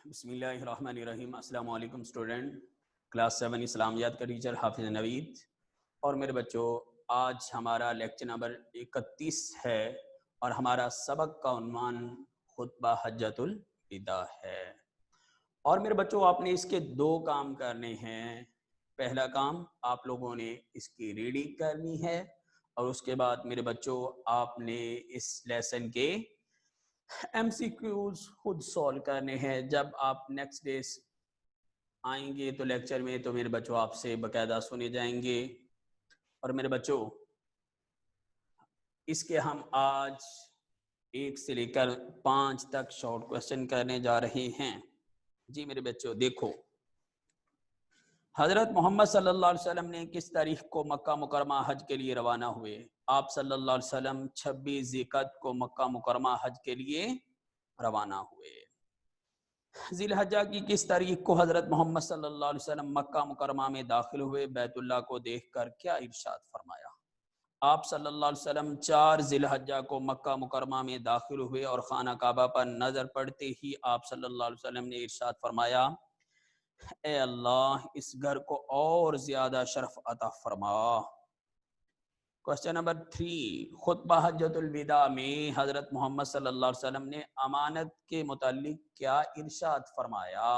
بسم اللہ الرحمن الرحیم۔ السلام علیکم اسٹوڈنٹ، کلاس 7 اسلامیات کا ٹیچر حافظ نوید۔ اور میرے بچوں، آج ہمارا لیکچر نمبر 31 ہے اور ہمارا سبق کا عنوان خطبہ حجۃ الوداع ہے۔ اور میرے بچوں، آپ نے اس کے 2 کام کرنے ہیں۔ پہلا کام آپ لوگوں نے اس کی ریڈنگ کرنی ہے، اور اس کے بعد میرے بچوں آپ نے اس لیسن کے ایم سی کیوز خود سولو کرنے ہیں۔ جب آپ نیکسٹ ڈے آئیں گے تو لیکچر میں تو میرے بچوں آپ سے باقاعدہ سنے جائیں گے۔ اور میرے بچوں، اس کے ہم آج 1 سے لے کر 5 تک شارٹ کوسچن کرنے جا رہے ہیں۔ جی میرے بچوں دیکھو، حضرت محمد صلی اللہ علیہ وسلم نے کس تاریخ کو مکہ مکرمہ حج کے لیے روانہ ہوئے؟ آپ صلی اللہ علیہ وسلم 26 ذی القعدہ کو مکہ مکرمہ حج کے لیے روانہ ہوئے۔ ذی الحجہ کی کس تاریخ کو حضرت محمد صلی اللہ علیہ وسلم مکہ مکرمہ میں داخل ہوئے؟ بیت اللہ کو دیکھ کر کیا ارشاد فرمایا؟ آپ صلی اللہ علیہ وسلم 4 ذی الحجہ کو مکہ مکرمہ میں داخل ہوئے اور خانہ کعبہ پر نظر پڑتے ہی آپ صلی اللہ علیہ وسلم نے ارشاد فرمایا، اے اللہ اس گھر کو اور زیادہ شرف عطا فرما۔ کوسچن نمبر 3، خطبہ حجۃ الوداع میں حضرت محمد صلی اللہ علیہ وسلم نے امانت کے متعلق کیا ارشاد فرمایا؟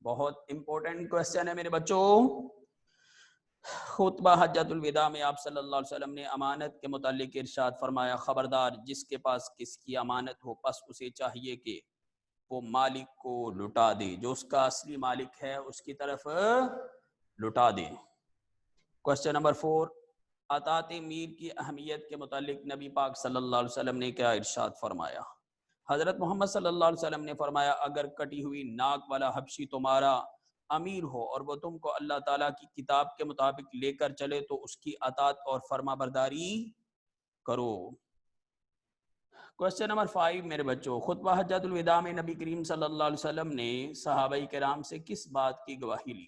بہت امپورٹنٹ کوسچن ہے میرے بچوں۔ خطبہ حجۃ الوداع میں آپ صلی اللہ علیہ وسلم نے امانت کے متعلق ارشاد فرمایا، خبردار جس کے پاس کس کی امانت ہو پس اسے چاہیے کہ وہ مالک کو لٹا دے، جو اس کا اصلی مالک ہے اس کی طرف لٹا دے۔ کوسچن نمبر 4، اطاعت میر کی اہمیت کے متعلق نبی پاک صلی اللہ علیہ وسلم نے کیا ارشاد فرمایا؟ حضرت محمد صلی اللہ علیہ وسلم نے فرمایا، اگر کٹی ہوئی ناک والا حبشی تمہارا امیر ہو اور وہ تم کو اللہ تعالیٰ کی کتاب کے مطابق لے کر چلے تو اس کی اطاعت اور فرما برداری کرو۔ کوسچن نمبر 5 میرے بچوں، خطبہ حجۃ الوداع میں نبی کریم صلی اللہ علیہ وسلم نے صحابہ کرام سے کس بات کی گواہی لی؟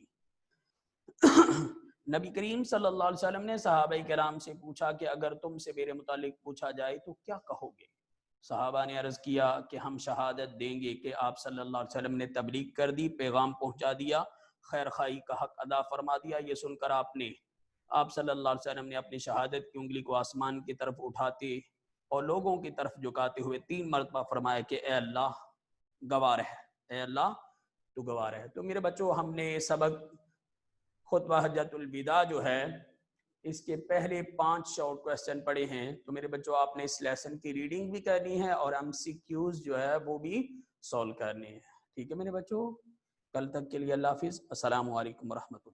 نبی کریم صلی اللہ علیہ وسلم نے صحابہ کرام سے پوچھا کہ اگر تم سے میرے متعلق پوچھا جائے تو کیا کہو گے؟ صحابہ نے عرض کیا کہ ہم شہادت دیں گے کہ آپ صلی اللہ علیہ وسلم نے تبلیغ کر دی، پیغام پہنچا دیا، خیر خواہی کا حق ادا فرما دیا۔ یہ سن کر آپ صلی اللہ علیہ وسلم نے اپنی شہادت کی انگلی کو آسمان کی طرف اٹھاتے اور لوگوں کی طرف جھکاتے ہوئے 3 مرتبہ فرمایا کہ اے اللہ گواہ رہ، اے اللہ تو گواہ رہ۔ تو میرے بچوں، ہم نے سبق خطبہ حجۃ الوداع جو ہے اس کے پہلے 5 شارٹ کوسچن پڑھے ہیں۔ تو میرے بچوں آپ نے اس لیسن کی ریڈنگ بھی کرنی ہے اور ایم سی کیوز جو ہے وہ بھی سولو کرنے ہیں۔ ٹھیک ہے میرے بچوں، کل تک کے لیے اللہ حافظ، السلام علیکم ورحمۃ اللہ۔